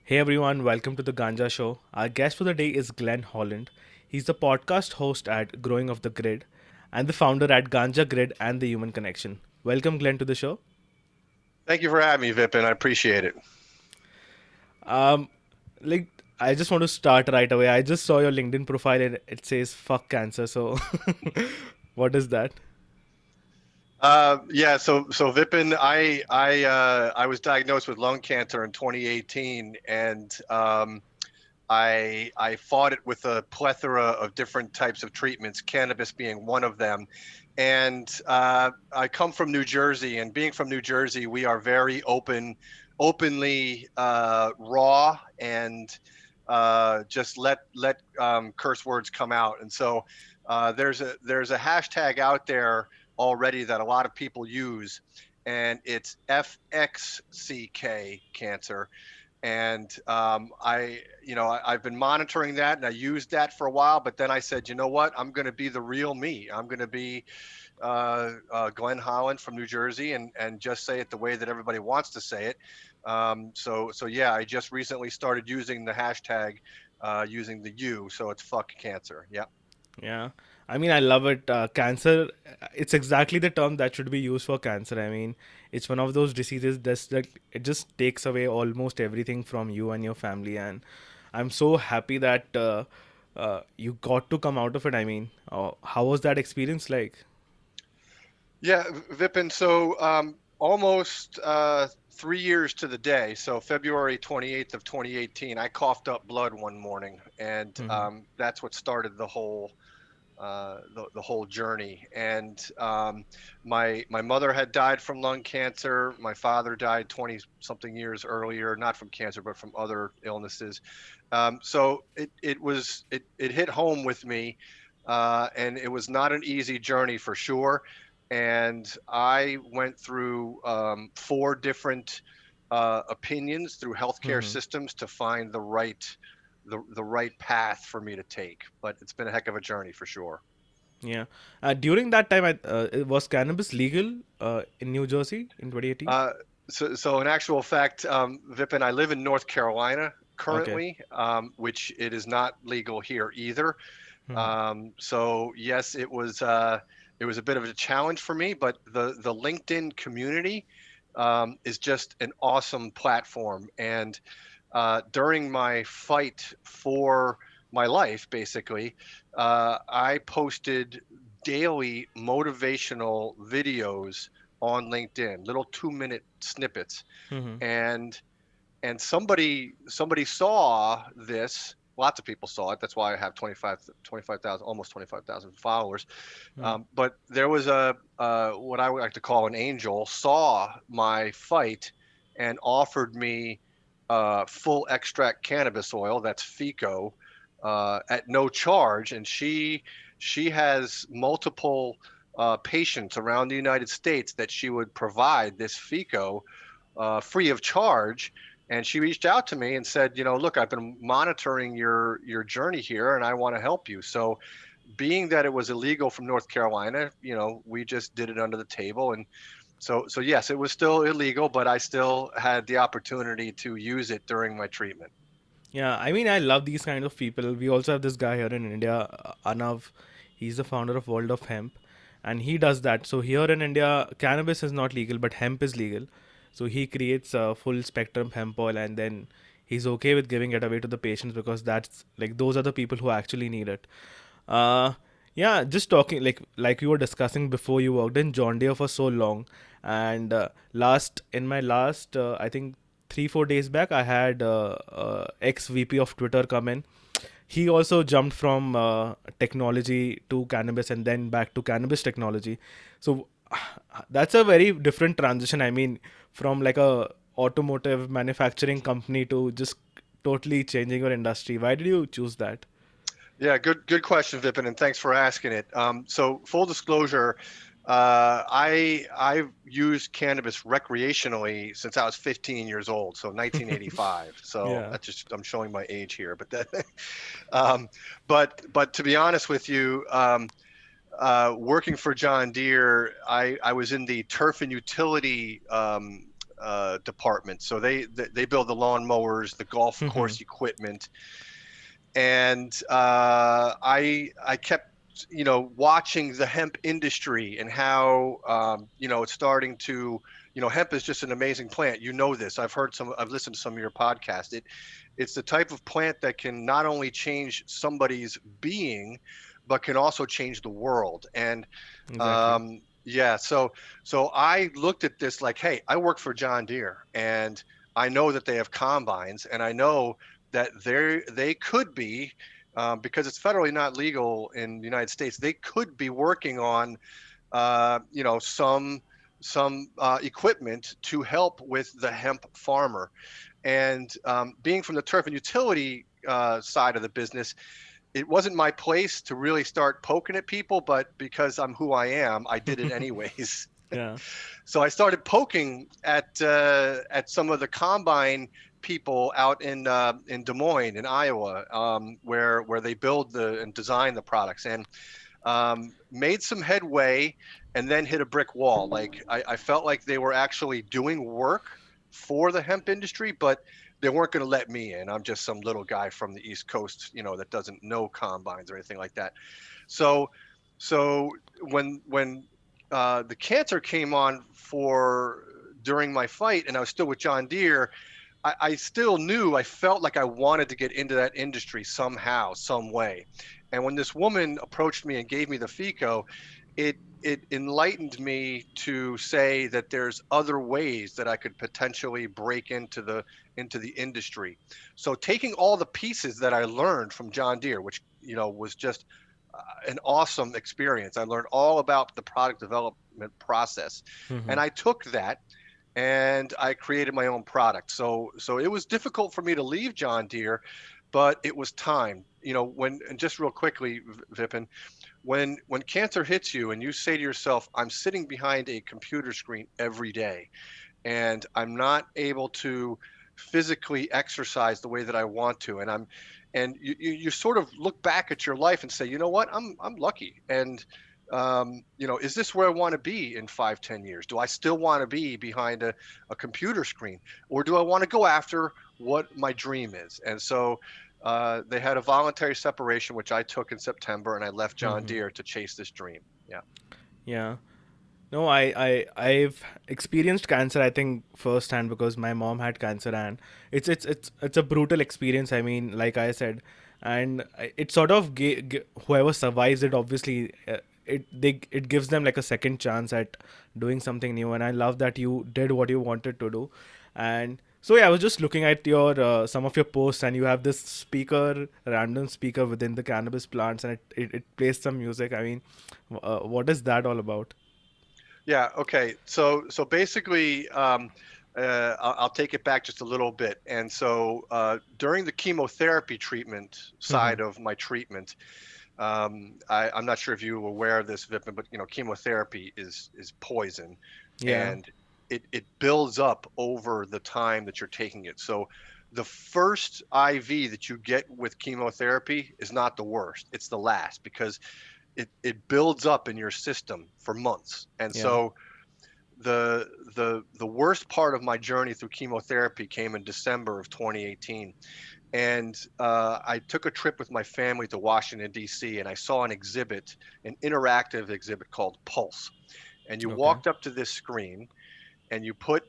Hey everyone, welcome to the Ganjha show. Our guest for the day is Glenn Holland. He's the podcast host at Growing of the Grid and the founder at Ganjha Grid and the Human Connection. Welcome, Glenn, to the show. Thank you for having me, Vipin. I appreciate it. Um, like, I just want to start right away. I just saw your LinkedIn profile and it says "fuck cancer." So, what is that? So Vipin, I was diagnosed with lung cancer in 2018, and I fought it with a plethora of different types of treatments, cannabis being one of them. And I come from New Jersey, and being from New Jersey, we are very openly raw, and just let curse words come out. And so there's a hashtag out there already that a lot of people use, and it's FXCK cancer. And I've been monitoring that, and I used that for a while. But then I said, you know what? I'm going to be the real me. I'm going to be Glenn Holland from New Jersey, and just say it the way that everybody wants to say it. So yeah, I just recently started using the hashtag, using the U. So it's fuck cancer. Yeah. Yeah, I mean, I love it. Cancer, it's exactly the term that should be used for cancer. I mean, it's one of those diseases that it just takes away almost everything from you and your family. And I'm so happy that you got to come out of it. I mean, how was that experience like? Yeah, Vipin. So almost 3 years to the day. So February 28th of 2018, I coughed up blood one morning, and Hmm. that's what started the whole journey. And my mother had died from lung cancer. My father died 20 something years earlier, not from cancer, but from other illnesses. So it hit home with me, and it was not an easy journey for sure. And I went through four different opinions through healthcare Hmm. systems to find the right path for me to take. But it's been a heck of a journey for sure. Yeah. During that time, was cannabis legal in New Jersey in 2018? Uh, so in actual fact, Vipin, I live in North Carolina Okay. currently, which it is not legal here either. Hmm. So yes, it was a bit of a challenge for me, but the LinkedIn community is just an awesome platform. And during my fight for my life, basically, I posted daily motivational videos on LinkedIn, little 2-minute snippets, Hmm. and somebody saw this. Lots of people saw it. That's why I have 25,000, almost 25,000 followers. Hmm. But there was what I would like to call an angel, saw my fight and offered me full extract cannabis oil, that's FICO, at no charge. And she has multiple patients around the United States that she would provide this FICO free of charge. And she reached out to me and said, look, I've been monitoring your journey here, and I want to help you. So, being that it was illegal from North Carolina, we just did it under the table. And so yes, it was still illegal, but I still had the opportunity to use it during my treatment. Yeah, I mean, I love these kind of people. We also have this guy here in India, Anav. He's the founder of World of Hemp, and he does that. So here in India, cannabis is not legal, but hemp is legal. So he creates a full spectrum hemp oil, and then he's okay with giving it away to the patients because that's like those are the people who actually need it. Uh, yeah, just talking like we were discussing before. You worked in John Deere for so long, and I think 3 4 days back, I had ex VP of Twitter come in. He also jumped from technology to cannabis and then back to cannabis technology. So that's a very different transition. I mean, from like a automotive manufacturing company to just totally changing your industry. Why did you choose that? Yeah, good question, Vipin, and thanks for asking it. So full disclosure, I've used cannabis recreationally since I was 15 years old, so 1985. So Yeah. that's just, I'm showing my age here, but that, um, but to be honest with you, working for John Deere, I was in the turf and utility department. So they build the lawn mowers, the golf Mm-hmm. course equipment, and I kept watching the hemp industry and how it's starting to hemp is just an amazing plant. This. I've listened to some of your podcasts. It's the type of plant that can not only change somebody's being, but can also change the world. And Exactly. yeah, so I looked at this like, hey, I work for John Deere, and I know that they have combines, and I know that they could be, because it's federally not legal in the United States, they could be working on some equipment to help with the hemp farmer. And being from the turf and utility side of the business, it wasn't my place to really start poking at people, but because I'm who I am, I did it anyways. Yeah. So I started poking at some of the combine people out in Des Moines, in Iowa, where they build and design the products, and made some headway, and then hit a brick wall. Like I felt like they were actually doing work for the hemp industry, but they weren't going to let me in. I'm just some little guy from the East Coast, that doesn't know combines or anything like that. So, so when the cancer came on for during my fight, and I was still with John Deere, I still knew, I felt like I wanted to get into that industry somehow, some way. And when this woman approached me and gave me the FICO, it enlightened me to say that there's other ways that I could potentially break into the industry. So taking all the pieces that I learned from John Deere, which was just an awesome experience. I learned all about the product development process, Mm-hmm. and I took that and I created my own product. So it was difficult for me to leave John Deere, but it was time. And just real quickly, Vipin, when cancer hits you and you say to yourself, I'm sitting behind a computer screen every day and I'm not able to physically exercise the way that I want to, and you sort of look back at your life and say, you know what, I'm lucky, and is this where I want to be in 5, 10 years? Do I still want to be behind a computer screen, or do I want to go after what my dream is? And so they had a voluntary separation, which I took in September, and I left John Mm-hmm. Deere to chase this dream. Yeah. Yeah. No, I've experienced cancer, I think, firsthand because my mom had cancer, and it's a brutal experience. I mean, like I said, and it sort of whoever survives it, obviously, it gives them like a second chance at doing something new. And I love that you did what you wanted to do. And so yeah, I was just looking at your some of your posts, and you have this random speaker within the cannabis plants, and it plays some music. I mean, what is that all about? Yeah. Okay. So basically, I'll take it back just a little bit. And so during the chemotherapy treatment Mm-hmm. side of my treatment, I'm not sure if you were aware of this, Vipin, but chemotherapy is poison, Yeah. and it builds up over the time that you're taking it. So the first IV that you get with chemotherapy is not the worst; it's the last, because it builds up in your system for months. And Yeah. so the worst part of my journey through chemotherapy came in December of 2018. And I took a trip with my family to Washington, D.C., and I saw an interactive exhibit called Pulse. And you Okay. walked up to this screen and you put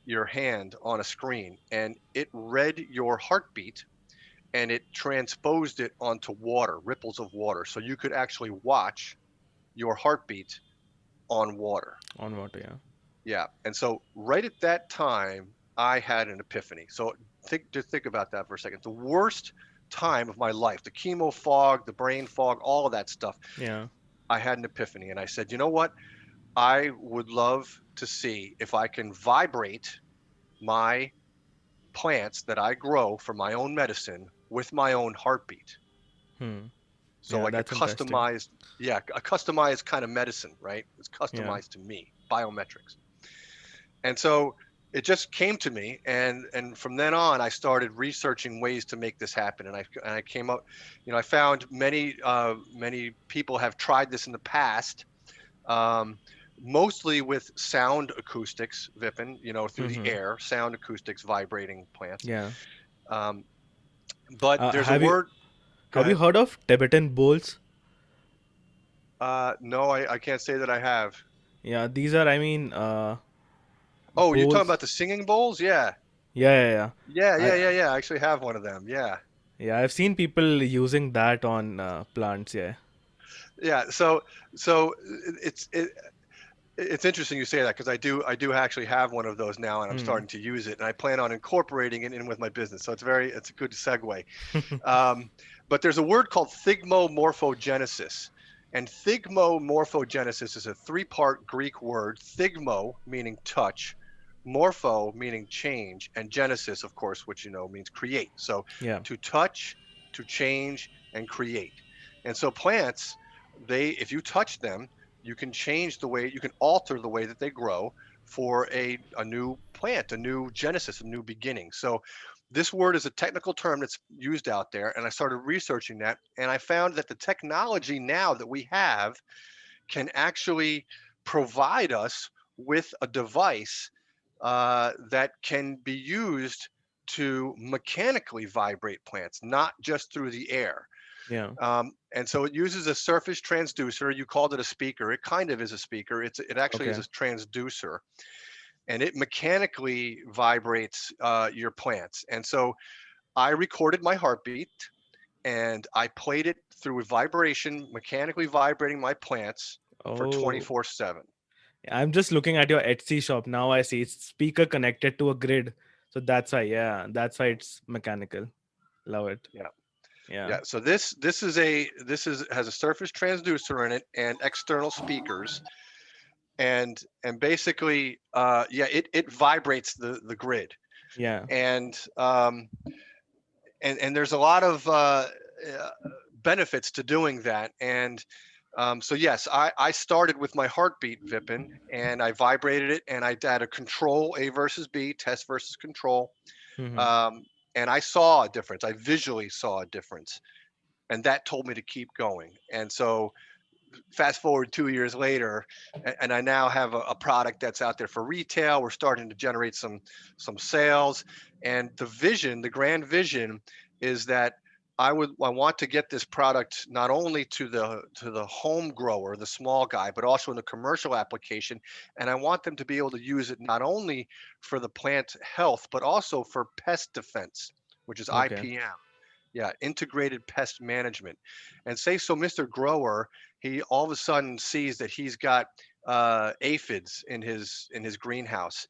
your hand on a screen, and it read your heartbeat and it transposed it onto water, ripples of water. So you could actually watch your heartbeat on water. On water. Yeah. Yeah. And so right at that time, I had an epiphany. So think about that for a second. The worst time of my life, the chemo fog, the brain fog, all of that stuff, Yeah. I had an epiphany. And I said, you know what? I would love to see if I can vibrate my plants that I grow for my own medicine with my own heartbeat. Hmm. So Yeah, like that's interesting. a customized kind of medicine, right? It's Yeah. customized to me, biometrics. And so it just came to me, and from then on, I started researching ways to make this happen. And I came up, I found many people have tried this in the past, um, mostly with sound acoustics, Vipin, through the Mm-hmm. air, sound acoustics, vibrating plants. Yeah. Um, but there's a Have you word. Go have you ahead. heard of Tibetan bowls? No, I can't say that I have. Yeah, these are, Oh, you're talking bowls. about the singing bowls? Yeah. Yeah, yeah, yeah. Yeah, yeah, I yeah, yeah. I actually have one of them. Yeah. yeah, I've seen people using that on plants. Yeah. Yeah. So it's it's interesting you say that because I do actually have one of those now and I'm Hmm. starting to use it and I plan on incorporating it in with my business. So it's a good segue. Um, but there's a word called Thigmo Morphogenesis. And Thigmo Morphogenesis is a three-part Greek word, Thigmo meaning touch, morpho meaning change, and genesis, of course, which means create. So Yeah. to touch, to change, and create. And so plants, if you touch them, you can alter the way that they grow for a new plant, a new genesis, a new beginning. So this word is a technical term that's used out there, and I started researching that, and I found that the technology now that we have can actually provide us with a device that can be used to mechanically vibrate plants, not just through the air. Yeah. And so it uses a surface transducer. You called it a speaker. It kind of is a speaker. It actually is Okay. a transducer, and it mechanically vibrates your plants. And so I recorded my heartbeat and I played it through vibration, mechanically vibrating my plants for Oh, 24/7. I'm just looking at your Etsy shop now. I see it's speaker connected to a grid, so that's why. Yeah, that's why it's mechanical. Love it. Yeah. Yeah. Yeah. So this is has a surface transducer in it and external speakers, and basically yeah, it vibrates the grid. Yeah. And and there's a lot of benefits to doing that. And so yes, I started with my heartbeat, Vipin, and I vibrated it, and I had a control A versus B, test versus control, Mm-hmm. um, and I saw a difference. I visually saw a difference, and that told me to keep going. And so fast forward 2 years later, and I now have a product that's out there for retail. We're starting to generate some sales, and the grand vision, is that I want to get this product not only to the home grower, the small guy, but also in the commercial application, and I want them to be able to use it not only for the plant health, but also for pest defense, which is Okay. IPM. Yeah, integrated pest management. And say so Mr. Grower, he all of a sudden sees that he's got aphids in his greenhouse.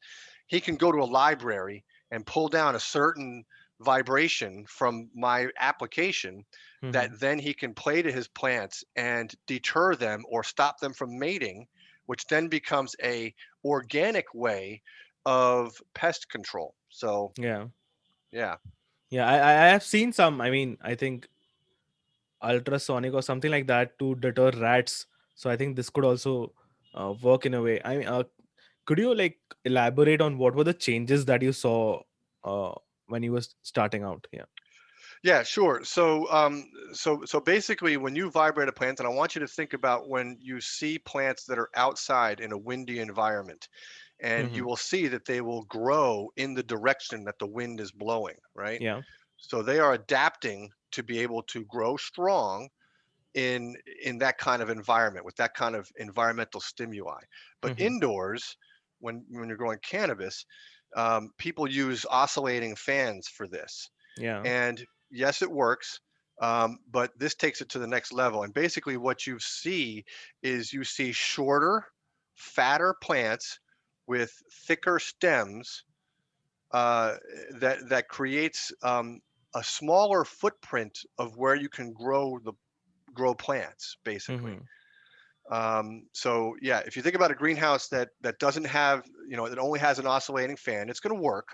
He can go to a library and pull down a certain vibration from my application that Mm-hmm. then he can play to his plants and deter them or stop them from mating, which then becomes a organic way of pest control. So Yeah. yeah. Yeah. I have seen some. I think ultrasonic or something like that to deter rats. So I think this could also work in a way. Could you like elaborate on what were the changes that you saw uh, when you was starting out? Yeah. Yeah, sure. So basically, when you vibrate a plant, and I want you to think about when you see plants that are outside in a windy environment, and Mm-hmm. you will see that they will grow in the direction that the wind is blowing, right? Yeah. So they are adapting to be able to grow strong in in that kind of environment with that kind of environmental stimuli. But Mm-hmm. indoors, when you're growing cannabis, people use oscillating fans for this, Yeah. and yes, it works. But this takes it to the next level. And basically, what you see is you see shorter, fatter plants with thicker stems that creates a smaller footprint of where you can grow plants, basically. Mm-hmm. So yeah, if you think about a greenhouse that doesn't have, that only has an oscillating fan, it's going to work,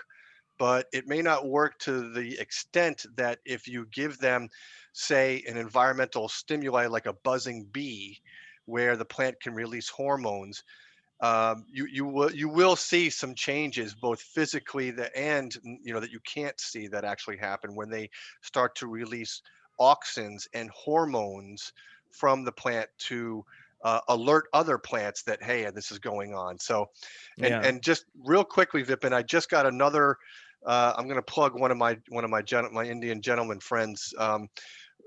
but it may not work to the extent that if you give them, say, an environmental stimuli like a buzzing bee, where the plant can release hormones. You will see some changes both physically and that you can't see that actually happen when they start to release auxins and hormones from the plant to alert other plants that, hey, this is going on. So, Yeah. and just real quickly, Vipin, I just got another. I'm going to plug my Indian gentleman friends.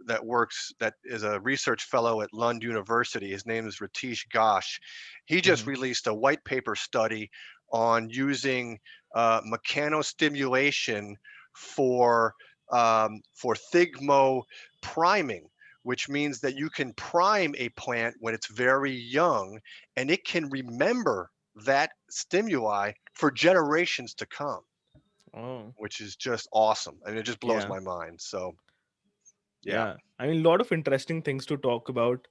That is a research fellow at Lund University. His name is Ratish Ghosh. He just Hmm. released a white paper study on using mechanostimulation for Thigmo priming, which means that you can prime a plant when it's very young, and it can remember that stimuli for generations to come, Oh, which is just awesome. I mean, it just blows yeah. my mind. So, yeah. Yeah, I mean, a lot of interesting things to talk about.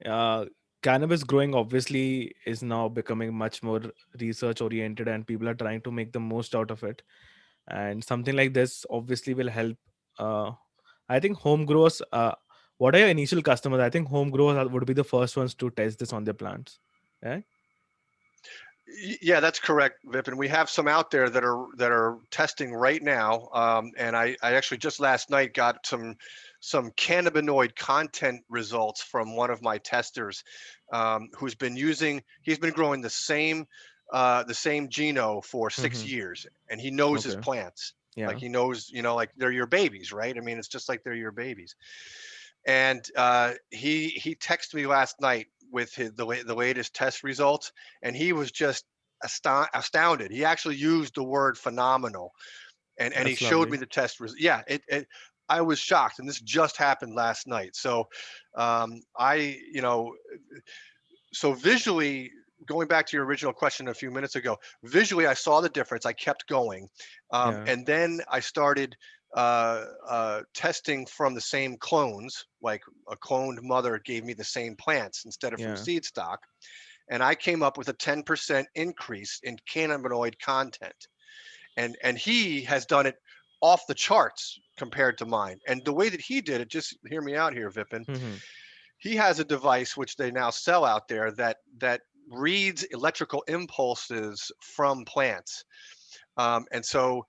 Uh, Cannabis growing obviously is now becoming much more research oriented, and people are trying to make the most out of it. And something like this obviously will help. Uh, I think home growers. What are your initial customers? I think home growers would be the first ones to test this on their plants. Yeah. Yeah, that's correct, Vipin. We have some out there that are testing right now, and I actually just last night got some cannabinoid content results from one of my testers, he's been growing the same geno for six Hmm. years, and he knows his Okay. plants. Like Yeah. he knows, like they're your babies, right? I mean, it's just like they're your babies. And he texted me last night with the latest test results, and he was just astounded. He actually used the word phenomenal, and he That's showed me lovely. the test results. Yeah, it I was shocked, and this just happened last night. So, I so visually, going back to your original question a few minutes ago, visually I saw the difference. I kept going, Yeah. and then I started testing from the same clones. Like a cloned mother gave me the same plants instead of from Yeah. seed stock, and I came up with a 10% increase in cannabinoid content. And he has done it off the charts compared to mine. And the way that he did it, just hear me out here, Vipin. Hmm. He has a device which they now sell out there that reads electrical impulses from plants. And so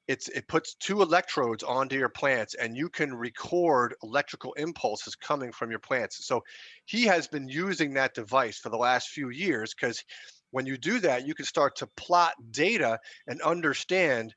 it puts two electrodes onto your plants, and you can record electrical impulses coming from your plants. So he has been using that device for the last few years, because when you do that, you can start to plot data and understand,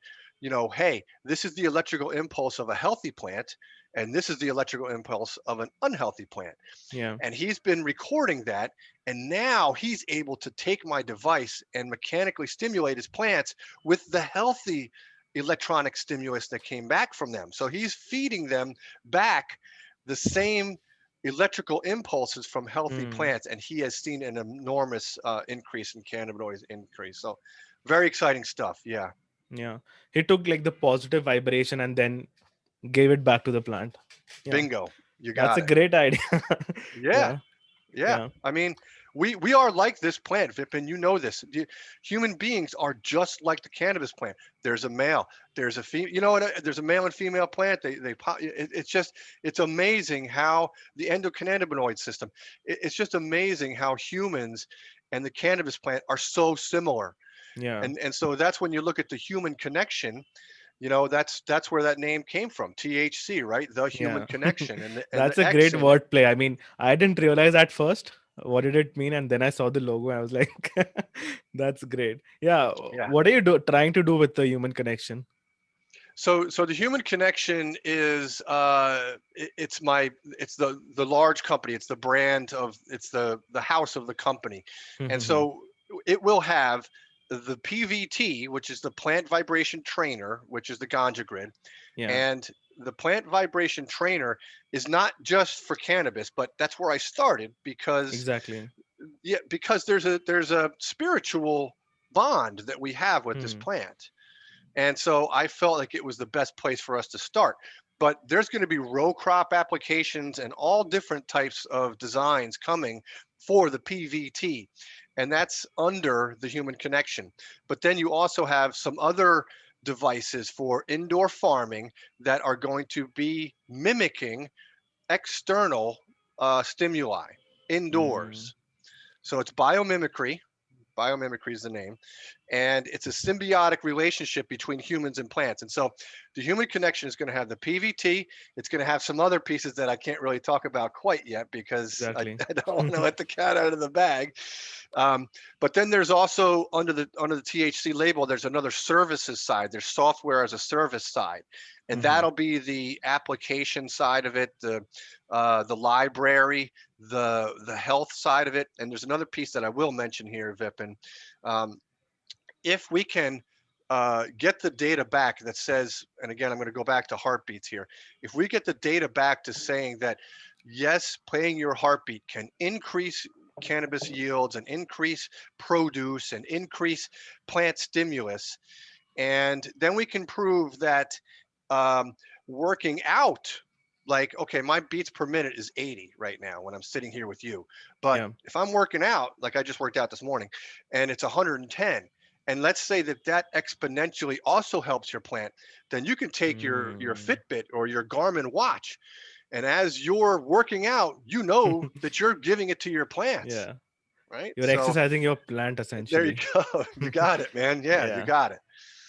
hey, this is the electrical impulse of a healthy plant, and this is the electrical impulse of an unhealthy plant. Yeah. And he's been recording that, and now he's able to take my device and mechanically stimulate his plants with the healthy electronic stimulus that came back from them. So he's feeding them back the same electrical impulses from healthy Mm. plants, and he has seen an enormous increase in cannabinoids increase. So very exciting stuff. Yeah. Yeah. He took like the positive vibration and then gave it back to the plant. Yeah. Bingo. You That's got a it. great idea. Yeah. Yeah. Yeah, Yeah. I mean, we are like this plant, Vipin. You know this. Human beings are just like the cannabis plant. There's a male. There's a female. You know what? There's a male and female plant. It's amazing how the endocannabinoid system. It's just amazing how humans and the cannabis plant are so similar. Yeah. And so that's when you look at the human connection. That's where that name came from. THC, right? The human Yeah. connection, and the That's a X great in it. wordplay. I mean, I didn't realize at first what did it mean, and then I saw the logo. I was like, "That's great." Yeah. Yeah. What are you trying to do with the human connection? So the human connection is it's the large company. It's the brand of it's the house of the company, and so it will have the PVT, which is the plant vibration trainer, which is the Ganjha grid, Yeah. and the plant vibration trainer is not just for cannabis, but that's where I started, because Exactly. there's a spiritual bond that we have with this Hmm. plant, and so I felt like it was the best place for us to start. But there's going to be row crop applications and all different types of designs coming for the PVT. And that's under the human connection. But then you also have some other devices for indoor farming that are going to be mimicking external stimuli Mm. indoors. So it's biomimicry. Biomimicry is the name, and it's a symbiotic relationship between humans and plants. And so The human connection is going to have the PVT. It's going to have some other pieces that I can't really talk about quite yet because I, Exactly. I don't want to let the cat out of the bag. Um, but then there's also under the THC label, there's another services side. There's software as a service side, and Hmm. that'll be the application side of it, the library, the health side of it. And there's another piece that I will mention here, Vipin. Um, if we can get the data back that says, and again, I'm going to go back to heartbeats here. If we get the data back to saying that, yes, playing your heartbeat can increase cannabis yields and increase produce and increase plant stimulus, and then we can prove that um, working out, like, okay, my beats per minute is 80 right now when I'm sitting here with you. But Yeah. if I'm working out, like I just worked out this morning, and it's 110, and let's say that that exponentially also helps your plant, then you can take your Mm. Fitbit or your Garmin watch, and as you're working out, you know that you're giving it to your plants, Yeah. right? You're So exercising your plant there you essentially. go. You got it, man. Yeah, you Yeah. got it.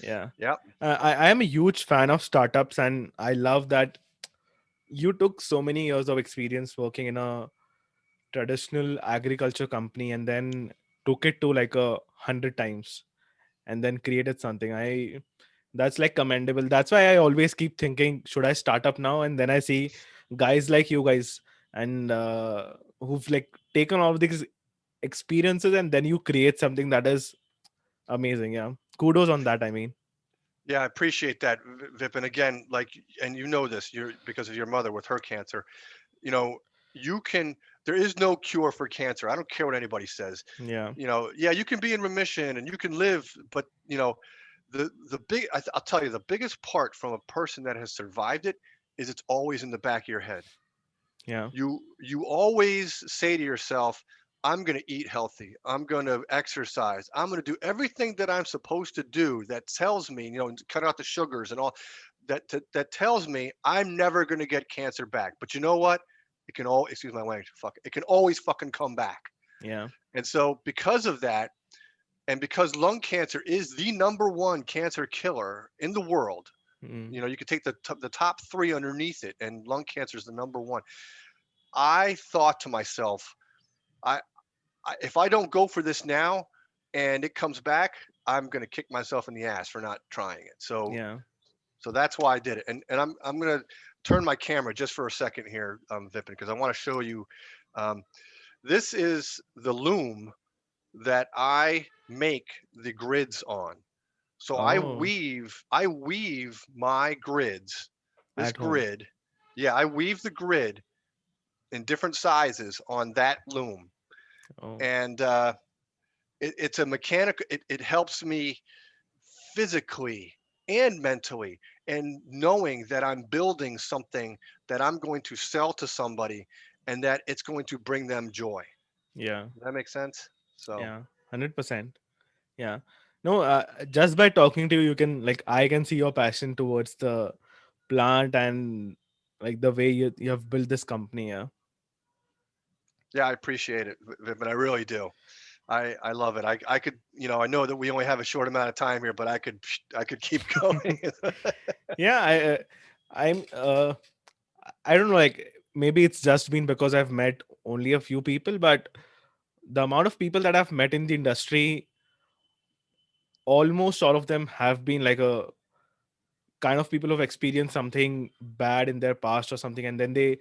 Yeah. Yep. I am a huge fan of startups, and I love that you took so many years of experience working in a traditional agriculture company and then took it to like 100 times and then created something. That's like commendable. That's why I always keep thinking, should I start up now? And then I see guys like you guys and who've like taken all of these experiences and then you create something that is amazing. Yeah, kudos on that, I mean. Yeah, I appreciate that, Vip. And again, like, and you know this, you're because of your mother with her cancer. You know, you can. There is no cure for cancer. I don't care what anybody says. Yeah. Yeah, you can be in remission and you can live, but I'll tell you, the biggest part from a person that has survived it is it's always in the back of your head. Yeah. You always say to yourself, I'm going to eat healthy, I'm going to exercise, I'm going to do everything that I'm supposed to do, that tells me, cut out the sugars and all that tells me I'm never going to get cancer back. But you know what, it can all excuse my language, fuck it can always fucking come back. Yeah. And so because of that, and because lung cancer is the number one cancer killer in the world, Mm. you could take the top three underneath it, and lung cancer is the number one. I thought to myself, I, if I don't go for this now and it comes back, I'm going to kick myself in the ass for not trying it. Yeah. So that's why I did it. And I'm going to turn my camera just for a second here, Vipin, because I want to show you. Um, this is the loom that I make the grids on. So Oh, I weave my grids. This at home. grid, yeah, I weave the grid in different sizes on that loom, Oh, and it's a mechanical. It helps me physically and mentally, and knowing that I'm building something that I'm going to sell to somebody, and that it's going to bring them joy. yeah. Does that make sense? So Yeah. 100%. Yeah. No, just by talking to you, you can like I can see your passion towards the plant and like the way you have built this company. Yeah. yeah, I appreciate it, Vipin. I really do. I love it. I could, I know that we only have a short amount of time here, but I could keep going. Yeah. I don't know. Like maybe it's just been because I've met only a few people, but the amount of people that I've met in the industry, almost all of them have been like a kind of people who've experienced something bad in their past or something, and then they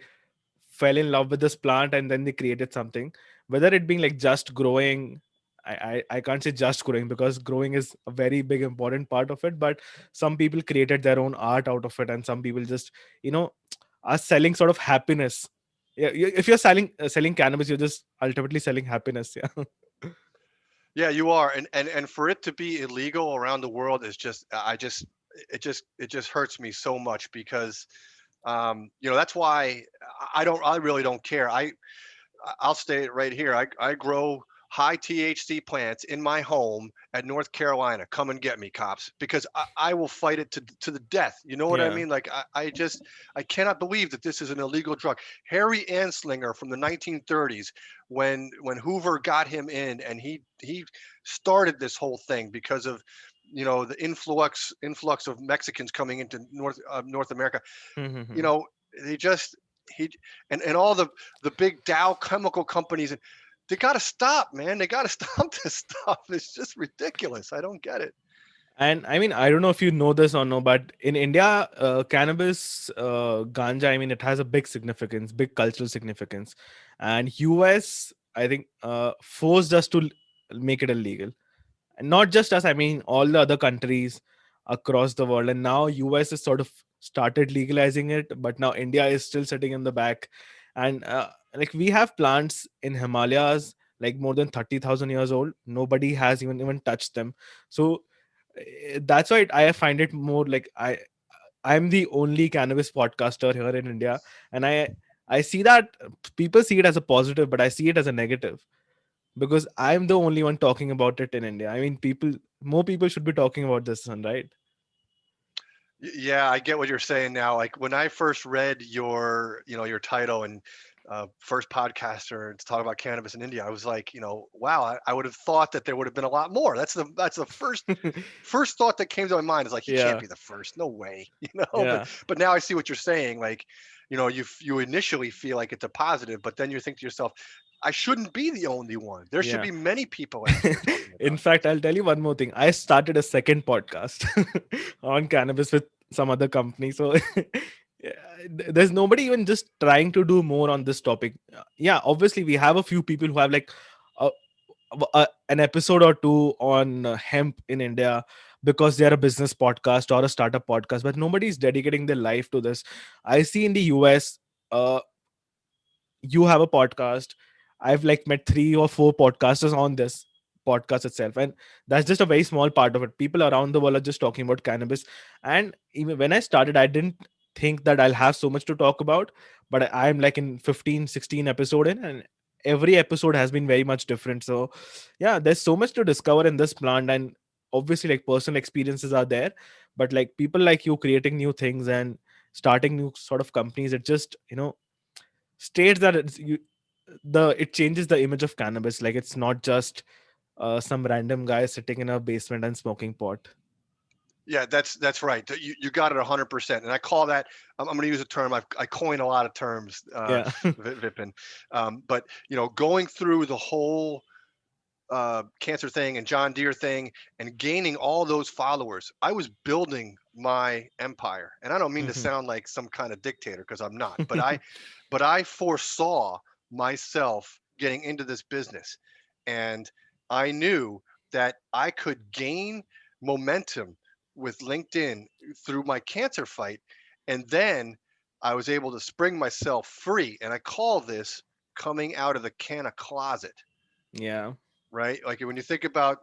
fell in love with this plant and then they created something, whether it being like just growing. I can't say just growing because growing is a very big important part of it, but some people created their own art out of it and some people just you know are selling sort of happiness. Yeah, if you're selling cannabis, you're just ultimately selling happiness. Yeah. Yeah, you are, and for it to be illegal around the world is just, it just hurts me so much because, that's why I really don't care. I'll state it right here. I grow high THC plants in my home at North Carolina. Come and get me, cops, because I will fight it to the death. You know what I Yeah. mean? Like I cannot believe that this is an illegal drug. Harry Anslinger from the 1930s, when Hoover got him in, and he started this whole thing because of the influx of Mexicans coming into North America. You Mhm. know, they just he and all the big Dow chemical companies, and they got to stop, man. They got to stop this stuff. It's just ridiculous. I don't get it. And I mean, I don't know if you know this or no, but in India, cannabis, ganja, I mean, it has a big significance, big cultural significance. And US, I think, forced us to make it illegal. And not just us, I mean, all the other countries across the world. And now US has sort of started legalizing it, but now India is still sitting in the back. And like we have plants in Himalayas, like more than 30,000 years old. Nobody has even touched them. So that's why I find it more like I'm the only cannabis podcaster here in India, and I see that people see it as a positive, but I see it as a negative because I'm the only one talking about it in India. I mean, more people should be talking about this one, right? Yeah, I get what you're saying now. Like when I first read your title and first podcaster to talk about cannabis in India, I was like, wow, I would have thought that there would have been a lot more. That's the first thought that came to my mind is like, he can't Yeah, be the first, no way, But yeah, now I see what you're saying. Like, you initially feel like it's a positive, but then you think to yourself, I shouldn't be the only one. There should yeah. be many people out there talking In about fact, this. I'll tell you one more thing. I started a second podcast on cannabis with some other company. So yeah, there's nobody even just trying to do more on this topic. Yeah, obviously, we have a few people who have like a, an episode or two on hemp in India because they're a business podcast or a startup podcast, but nobody's dedicating their life to this. I see in the US, uh, you have a podcast. I've like met 3 or 4 podcasters on this podcast itself, and that's just a very small part of it. People around the world are just talking about cannabis, and even when I started, I didn't think that I'll have so much to talk about, but I'm like in 15, 16 episode in, and every episode has been very much different. So yeah, there's so much to discover in this plant, and obviously like personal experiences are there, but like people like you creating new things and starting new sort of companies, it just states that it changes the image of cannabis. Like it's not just some random guy sitting in a basement and smoking pot. Yeah, that's right. You got it 100%. And I call that. I'm going to use a term. I coin a lot of terms, Yeah. Vipin. But going through the whole cancer thing and John Deere thing and gaining all those followers, I was building my empire. And I don't mean to Mhm. sound like some kind of dictator because I'm not. But I foresaw myself getting into this business, and I knew that I could gain momentum with LinkedIn through my cancer fight, and then I was able to spring myself free. And I call this coming out of the canna closet, Yeah. right? Like when you think about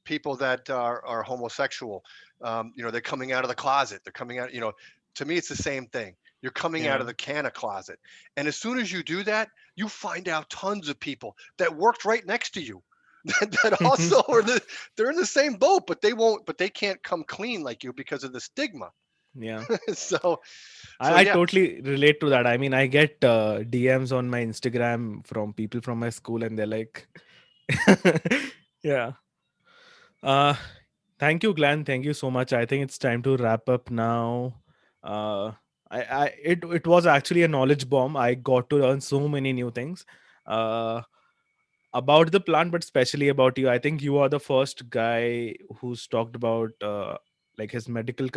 people that are homosexual, they're coming out of the closet. They're coming out. To me, it's the same thing. You're coming out Yeah. of the canna closet, and as soon as you do that, you find out tons of people that worked right next to you that also they're in the same boat, but they can't come clean like you because of the stigma. Yeah. so so I yeah. totally relate to that. I mean, I get DMs on my Instagram from people from my school, and they're like, yeah. Uh, Thank you, Glenn. Thank you so much. I think it's time to wrap up now. Uh, it was actually a knowledge bomb. I got to learn so many new things. About the plant, but especially about you. I think you are the first guy who's talked about like his medical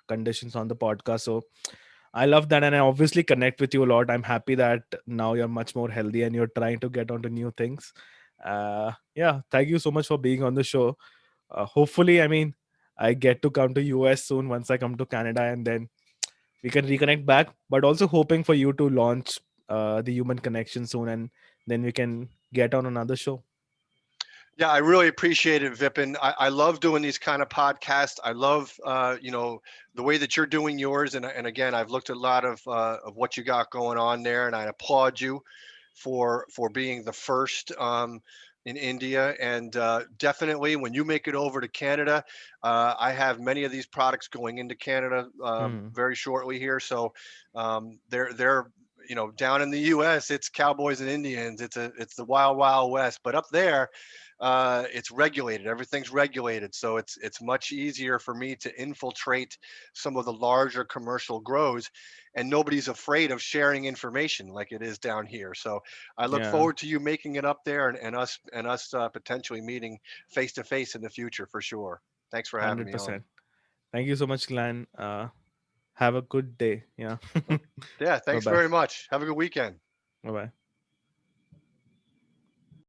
conditions on the podcast. So I love that, and I obviously connect with you a lot. I'm happy that now you're much more healthy and you're trying to get onto new things. Yeah, thank you so much for being on the show. Hopefully, I mean, I get to come to US soon once I come to Canada, and then we can reconnect back. But also hoping for you to launch the Human Connection soon, and then we can get on another show. Yeah, I really appreciate it, Vipin. I love doing these kind of podcasts. I love, the way that you're doing yours. And again, I've looked at a lot of what you got going on there, and I applaud you for being the first in India. And definitely, when you make it over to Canada, I have many of these products going into Canada Hmm. very shortly here. So they're down in the U.S. it's cowboys and Indians. It's the wild wild west. But up there, it's regulated. Everything's regulated, so it's much easier for me to infiltrate some of the larger commercial grows, and nobody's afraid of sharing information like it is down here. So I look Yeah, forward to you making it up there, and us potentially meeting face to face in the future for sure. Thanks for having me on. 100%. Thank you so much, Glenn. Have a good day. Yeah. Yeah, Bye thanks bye. very much. Have a good weekend. Bye bye.